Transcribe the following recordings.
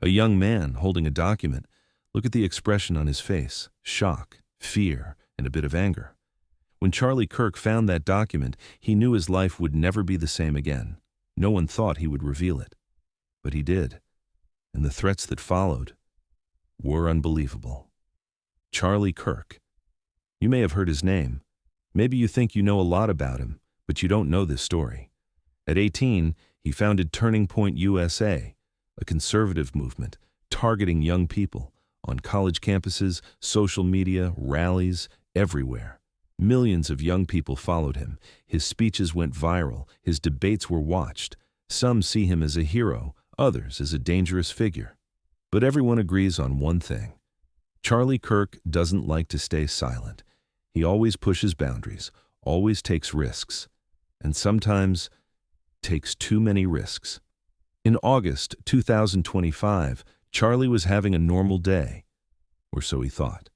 A young man holding a document. Look at the expression on his face: shock, fear, and a bit of anger. When Charlie Kirk found that document, he knew his life would never be the same again. No one thought he would reveal it. But he did. And the threats that followed were unbelievable. Charlie Kirk. You may have heard his name. Maybe you think you know a lot about him, but you don't know this story. At 18, he founded Turning Point USA, a conservative movement targeting young people on college campuses, social media, rallies, everywhere. Millions of young people followed him. His speeches went viral. His debates were watched. Some see him as a hero, others as a dangerous figure. But everyone agrees on one thing. Charlie Kirk doesn't like to stay silent. He always pushes boundaries, always takes risks, and sometimes takes too many risks. In August 2025, Charlie was having a normal day, or so he thought.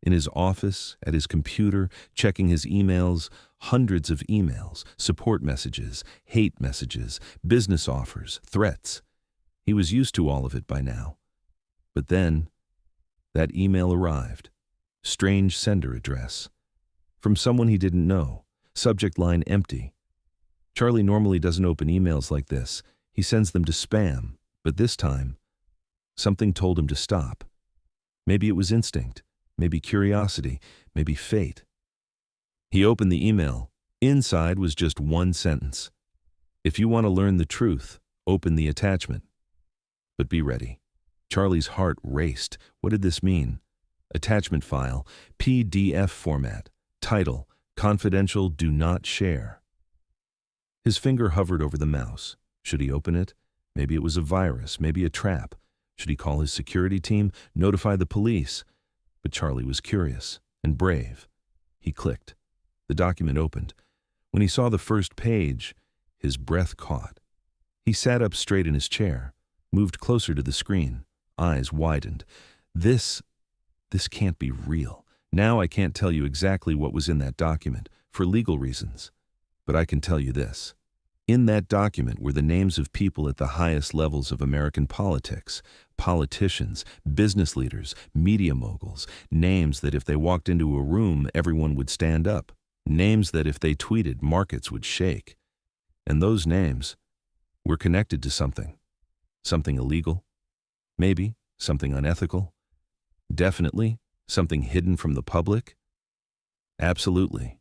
In his office, at his computer, checking his emails, hundreds of emails, support messages, hate messages, business offers, threats. He was used to all of it by now. But then, that email arrived. Strange sender address. From someone he didn't know. Subject line empty. Charlie normally doesn't open emails like this. He sends them to spam. But this time, something told him to stop. Maybe it was instinct. Maybe curiosity. Maybe fate. He opened the email. Inside was just one sentence. If you want to learn the truth, open the attachment. But be ready. Charlie's heart raced. What did this mean? Attachment file, PDF format. Title, confidential, do not share. His finger hovered over the mouse. Should he open it? Maybe it was a virus, maybe a trap. Should he call his security team, notify the police? But Charlie was curious and brave. He clicked. The document opened. When he saw the first page, his breath caught. He sat up straight in his chair, moved closer to the screen, eyes widened. This can't be real. Now I can't tell you exactly what was in that document, for legal reasons. But I can tell you this. In that document were the names of people at the highest levels of American politics, politicians, business leaders, media moguls, names that if they walked into a room, everyone would stand up, names that if they tweeted, markets would shake. And those names were connected to something. Something illegal? Maybe something unethical? Definitely something hidden from the public? Absolutely.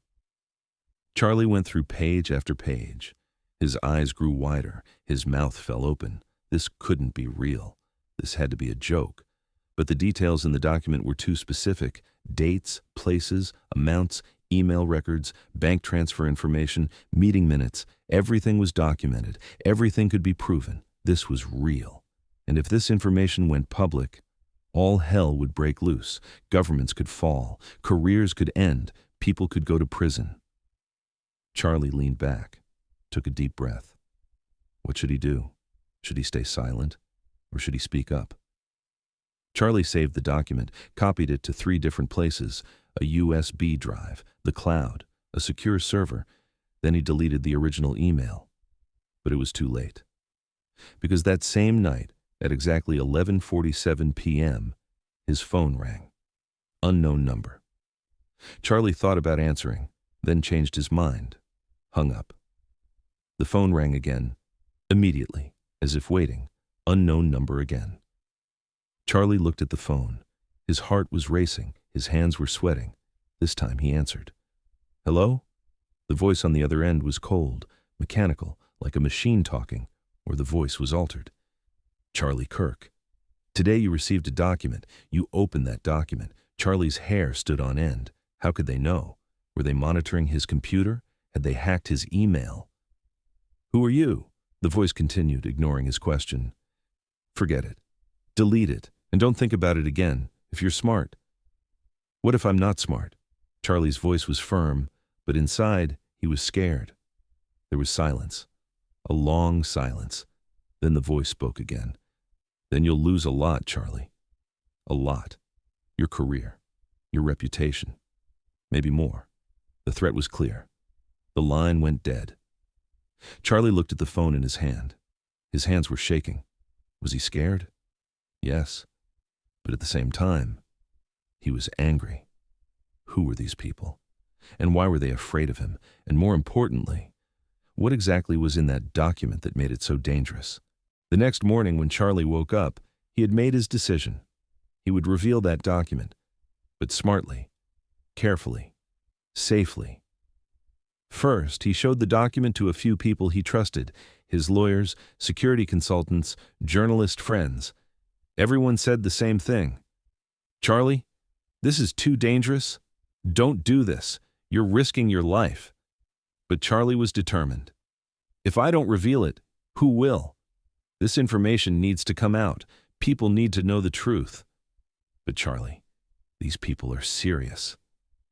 Charlie went through page after page. His eyes grew wider. His mouth fell open. This couldn't be real. This had to be a joke. But the details in the document were too specific. Dates, places, amounts, email records, bank transfer information, meeting minutes. Everything was documented. Everything could be proven. This was real. And if this information went public, all hell would break loose. Governments could fall. Careers could end. People could go to prison. Charlie leaned back, took a deep breath. What should he do? Should he stay silent, or should he speak up? Charlie saved the document, copied it to 3 different places: a USB drive, the cloud, a secure server. Then he deleted the original email. But it was too late. Because that same night, at exactly 11:47 p.m., his phone rang. Unknown number. Charlie thought about answering, then changed his mind. Hung up. The phone rang again, immediately, as if waiting. Unknown number again. Charlie looked at the phone. His heart was racing. His hands were sweating. This time he answered. Hello? The voice on the other end was cold, mechanical, like a machine talking, or the voice was altered. Charlie Kirk. Today you received a document. You opened that document. Charlie's hair stood on end. How could they know? Were they monitoring his computer? Had they hacked his email? Who are you? The voice continued, ignoring his question. Forget it. Delete it, and don't think about it again, if you're smart. What if I'm not smart? Charlie's voice was firm, but inside he was scared. There was silence. A long silence. Then the voice spoke again. Then you'll lose a lot, Charlie. A lot. Your career. Your reputation. Maybe more. The threat was clear. The line went dead. Charlie looked at the phone in his hand. His hands were shaking. Was he scared? Yes, but at the same time, he was angry. Who were these people? And why were they afraid of him? And more importantly, what exactly was in that document that made it so dangerous? The next morning when Charlie woke up, he had made his decision. He would reveal that document, but smartly, carefully, safely. First, he showed the document to a few people he trusted, his lawyers, security consultants, journalist friends. Everyone said the same thing. "Charlie, this is too dangerous. Don't do this. You're risking your life." But Charlie was determined. "If I don't reveal it, who will? This information needs to come out. People need to know the truth." But Charlie, these people are serious.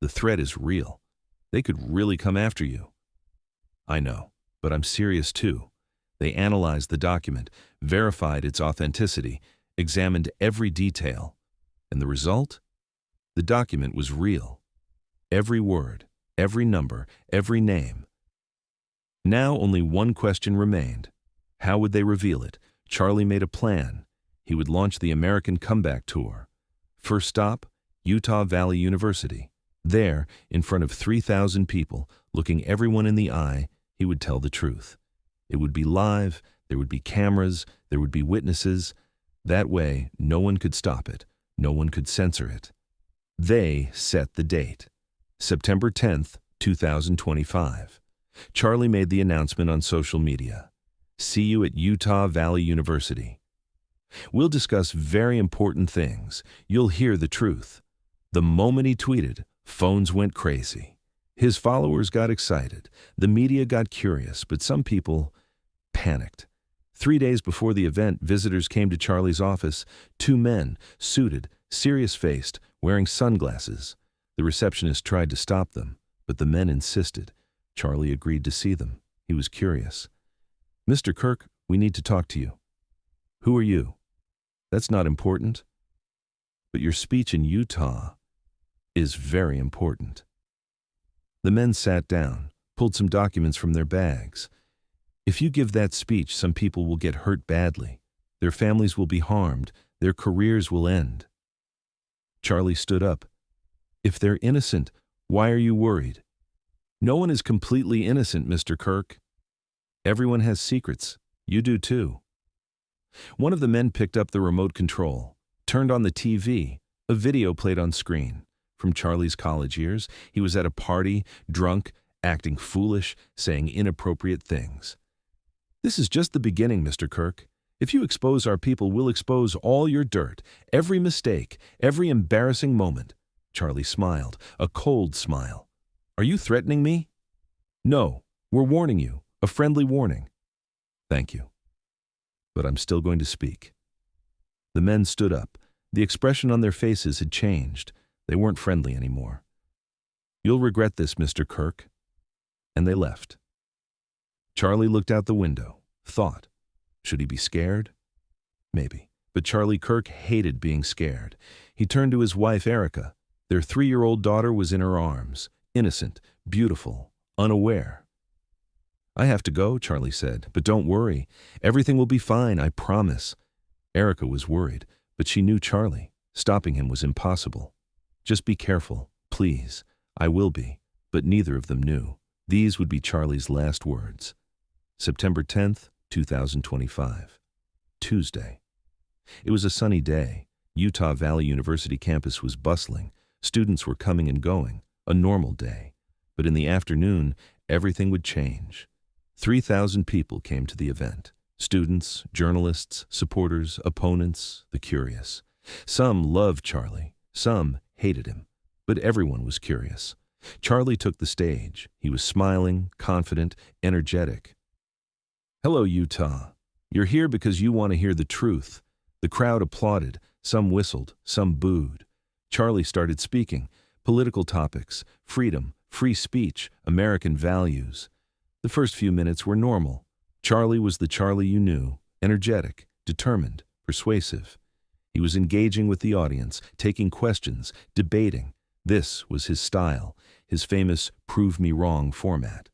The threat is real. They could really come after you. "I know, but I'm serious too." They analyzed the document, verified its authenticity, examined every detail. And the result? The document was real. Every word, every number, every name. Now only one question remained. How would they reveal it? Charlie made a plan. He would launch the American Comeback Tour. First stop, Utah Valley University. There, in front of 3,000 people, looking everyone in the eye, he would tell the truth. It would be live, there would be cameras, there would be witnesses. That way, no one could stop it, no one could censor it. They set the date. September 10th, 2025. Charlie made the announcement on social media. "See you at Utah Valley University. We'll discuss very important things. You'll hear the truth." The moment he tweeted, phones went crazy. His followers got excited. The media got curious, but some people panicked. 3 days before the event, visitors came to Charlie's office. 2 men, suited, serious-faced, wearing sunglasses. The receptionist tried to stop them, but the men insisted. Charlie agreed to see them. He was curious. "Mr. Kirk, we need to talk to you." "Who are you?" "That's not important. But your speech in Utah is very important." The men sat down, pulled some documents from their bags. "If you give that speech, some people will get hurt badly. Their families will be harmed. Their careers will end." Charlie stood up. "If they're innocent, why are you worried?" "No one is completely innocent, Mr. Kirk. Everyone has secrets. You do too." One of the men picked up the remote control, turned on the TV. A video played on screen. From Charlie's college years, he was at a party, drunk, acting foolish, saying inappropriate things. "This is just the beginning, Mr. Kirk. If you expose our people, we'll expose all your dirt, every mistake, every embarrassing moment." Charlie smiled, a cold smile. "Are you threatening me?" "No, we're warning you, a friendly warning." "Thank you. But I'm still going to speak." The men stood up. The expression on their faces had changed. They weren't friendly anymore. "You'll regret this, Mr. Kirk." And they left. Charlie looked out the window, thought, should he be scared? Maybe. But Charlie Kirk hated being scared. He turned to his wife, Erica. Their 3-year-old daughter was in her arms, innocent, beautiful, unaware. "I have to go," Charlie said, "but don't worry. Everything will be fine, I promise." Erica was worried, but she knew Charlie. Stopping him was impossible. "Just be careful, please." "I will be." But neither of them knew. These would be Charlie's last words. September 10th, 2025. Tuesday. It was a sunny day. Utah Valley University campus was bustling. Students were coming and going. A normal day. But in the afternoon, everything would change. 3,000 people came to the event. Students, journalists, supporters, opponents, the curious. Some loved Charlie. Some hated him. But everyone was curious. Charlie took the stage. He was smiling, confident, energetic. "Hello, Utah. You're here because you want to hear the truth." The crowd applauded. Some whistled. Some booed. Charlie started speaking. Political topics, freedom, free speech, American values. The first few minutes were normal. Charlie was the Charlie you knew, energetic, determined, persuasive. He was engaging with the audience, taking questions, debating. This was his style, his famous prove me wrong format.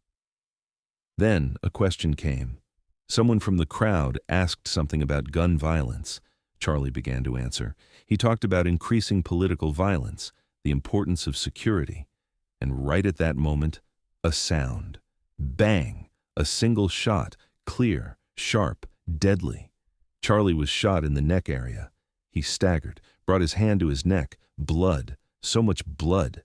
Then a question came. Someone from the crowd asked something about gun violence. Charlie began to answer. He talked about increasing political violence, the importance of security. And right at that moment, a sound. Bang! A single shot, clear, sharp, deadly. Charlie was shot in the neck area. He staggered, brought his hand to his neck. Blood. So much blood.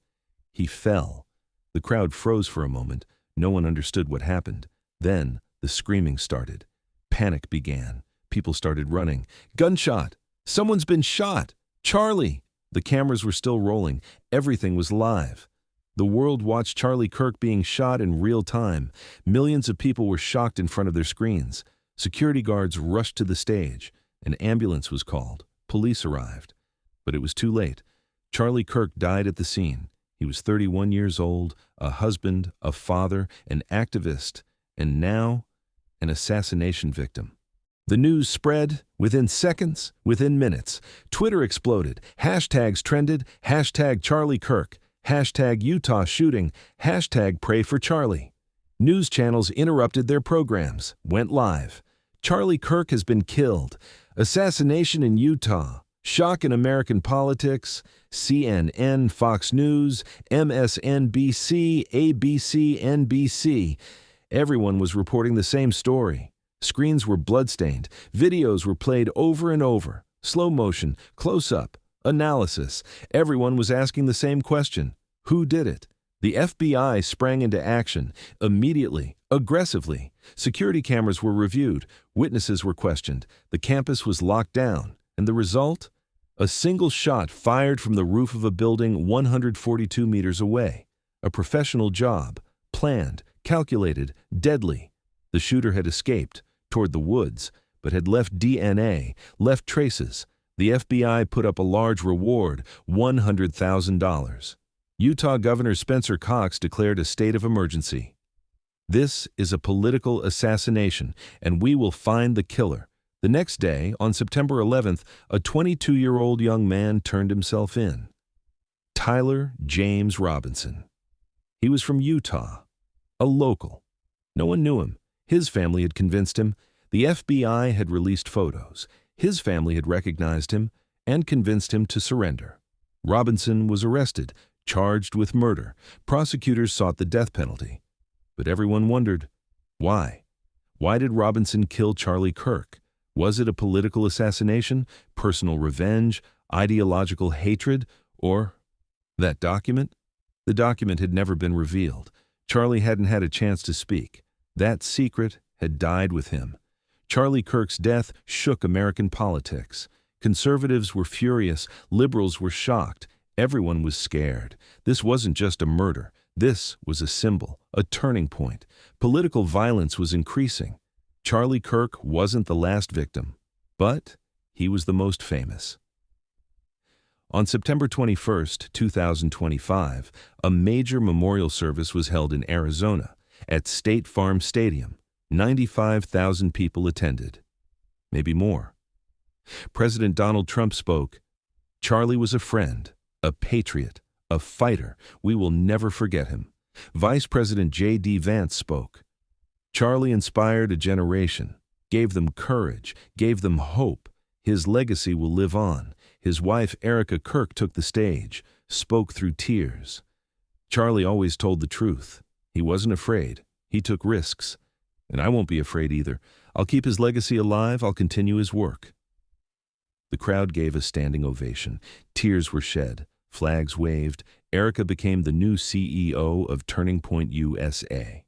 He fell. The crowd froze for a moment. No one understood what happened. Then the screaming started. Panic began. People started running. Gunshot! Someone's been shot! Charlie! The cameras were still rolling. Everything was live. The world watched Charlie Kirk being shot in real time. Millions of people were shocked in front of their screens. Security guards rushed to the stage. An ambulance was called. Police arrived. But it was too late. Charlie Kirk died at the scene. He was 31 years old, a husband, a father, an activist, and now an assassination victim. The news spread within seconds, within minutes. Twitter exploded. Hashtags trended. Hashtag Charlie Kirk. Hashtag Utah shooting. Hashtag pray for Charlie. News channels interrupted their programs, went live. Charlie Kirk has been killed. Assassination in Utah. Shock in American politics. CNN, Fox News, MSNBC, ABC, NBC. Everyone was reporting the same story. Screens were bloodstained. Videos were played over and over. Slow motion, close-up, analysis. Everyone was asking the same question. Who did it? The FBI sprang into action, immediately, aggressively. Security cameras were reviewed. Witnesses were questioned. The campus was locked down. And the result? A single shot fired from the roof of a building 142 meters away. A professional job. Planned, calculated, deadly. The shooter had escaped toward the woods, but had left DNA, left traces. The FBI put up a large reward, $100,000. Utah Governor Spencer Cox declared a state of emergency. This is a political assassination, and we will find the killer. The next day, on September 11th, a 22-year-old young man turned himself in. Tyler James Robinson. He was from Utah, a local. No one knew him. His family had convinced him. The FBI had released photos. His family had recognized him and convinced him to surrender. Robinson was arrested, charged with murder. Prosecutors sought the death penalty. But everyone wondered, why? Why did Robinson kill Charlie Kirk? Was it a political assassination, personal revenge, ideological hatred, or that document? The document had never been revealed. Charlie hadn't had a chance to speak. That secret had died with him. Charlie Kirk's death shook American politics. Conservatives were furious. Liberals were shocked. Everyone was scared. This wasn't just a murder. This was a symbol, a turning point. Political violence was increasing. Charlie Kirk wasn't the last victim, but he was the most famous. On September 21, 2025, a major memorial service was held in Arizona at State Farm Stadium. 95,000 people attended, maybe more. President Donald Trump spoke. Charlie was a friend, a patriot, a fighter. We will never forget him. Vice President J.D. Vance spoke. Charlie inspired a generation, gave them courage, gave them hope. His legacy will live on. His wife, Erica Kirk, took the stage, spoke through tears. Charlie always told the truth. He wasn't afraid. He took risks. And I won't be afraid either. I'll keep his legacy alive. I'll continue his work. The crowd gave a standing ovation. Tears were shed. Flags waved. Erica became the new CEO of Turning Point USA.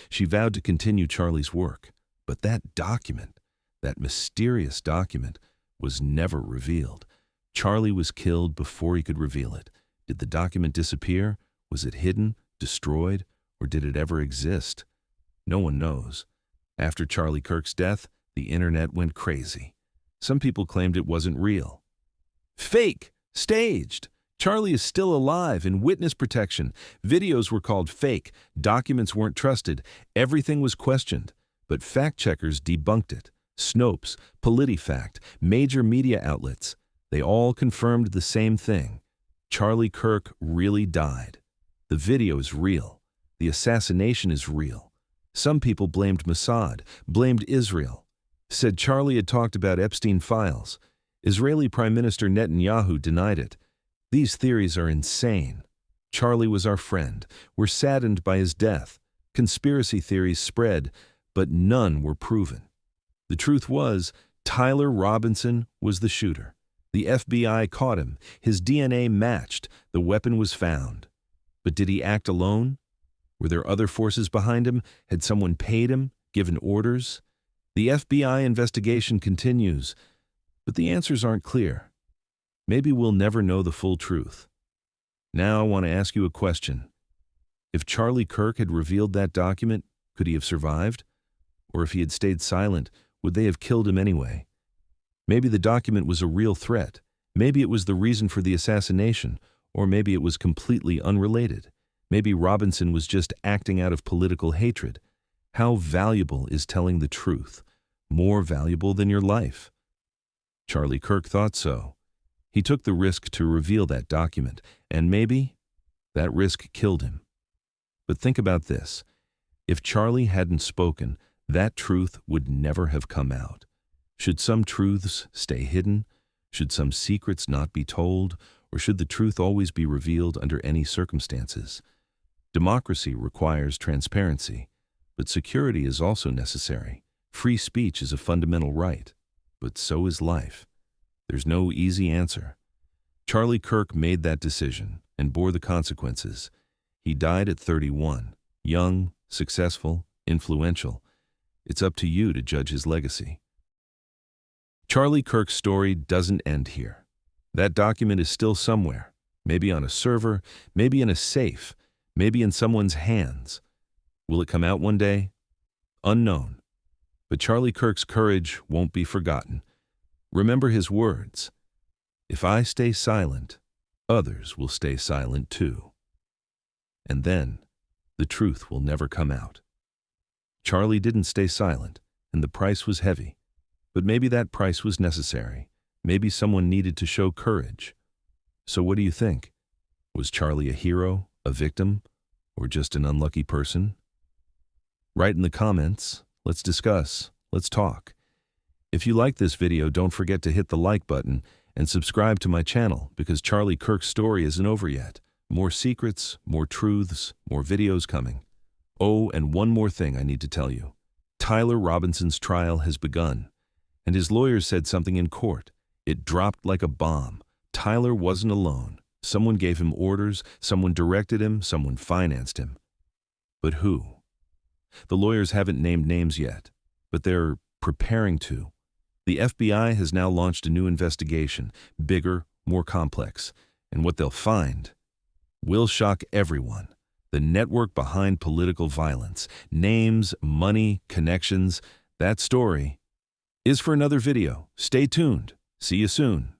She vowed to continue Charlie's work. But that document, that mysterious document, was never revealed. Charlie was killed before he could reveal it. Did the document disappear? Was it hidden, destroyed, or did it ever exist? No one knows. After Charlie Kirk's death, the internet went crazy. Some people claimed it wasn't real. Fake! Staged! Charlie is still alive in witness protection. Videos were called fake. Documents weren't trusted. Everything was questioned. But fact-checkers debunked it. Snopes, PolitiFact, major media outlets. They all confirmed the same thing. Charlie Kirk really died. The video is real. The assassination is real. Some people blamed Mossad, blamed Israel, said Charlie had talked about Epstein files. Israeli Prime Minister Netanyahu denied it. These theories are insane. Charlie was our friend. We're saddened by his death. Conspiracy theories spread, but none were proven. The truth was, Tyler Robinson was the shooter. The FBI caught him. His DNA matched. The weapon was found. But did he act alone? Were there other forces behind him? Had someone paid him, given orders? The FBI investigation continues, but the answers aren't clear. Maybe we'll never know the full truth. Now I want to ask you a question. If Charlie Kirk had revealed that document, could he have survived? Or if he had stayed silent, would they have killed him anyway? Maybe the document was a real threat. Maybe it was the reason for the assassination, or maybe it was completely unrelated. Maybe Robinson was just acting out of political hatred. How valuable is telling the truth? More valuable than your life. Charlie Kirk thought so. He took the risk to reveal that document, and maybe that risk killed him. But think about this. If Charlie hadn't spoken, that truth would never have come out. Should some truths stay hidden? Should some secrets not be told? Or should the truth always be revealed under any circumstances? Democracy requires transparency, but security is also necessary. Free speech is a fundamental right, but so is life. There's no easy answer. Charlie Kirk made that decision and bore the consequences. He died at 31, young, successful, influential. It's up to you to judge his legacy. Charlie Kirk's story doesn't end here. That document is still somewhere, maybe on a server, maybe in a safe, maybe in someone's hands. Will it come out one day? Unknown. But Charlie Kirk's courage won't be forgotten. Remember his words. If I stay silent, others will stay silent too. And then, the truth will never come out. Charlie didn't stay silent, and the price was heavy. But maybe that price was necessary. Maybe someone needed to show courage. So what do you think? Was Charlie a hero, a victim, or just an unlucky person? Write in the comments. Let's discuss. Let's talk. If you like this video, don't forget to hit the like button and subscribe to my channel because Charlie Kirk's story isn't over yet. More secrets, more truths, more videos coming. Oh, and one more thing I need to tell you. Tyler Robinson's trial has begun, and his lawyers said something in court. It dropped like a bomb. Tyler wasn't alone. Someone gave him orders, someone directed him, someone financed him. But who? The lawyers haven't named names yet, but they're preparing to. The FBI has now launched a new investigation, bigger, more complex, and what they'll find will shock everyone. The network behind political violence, names, money, connections, that story is for another video. Stay tuned. See you soon.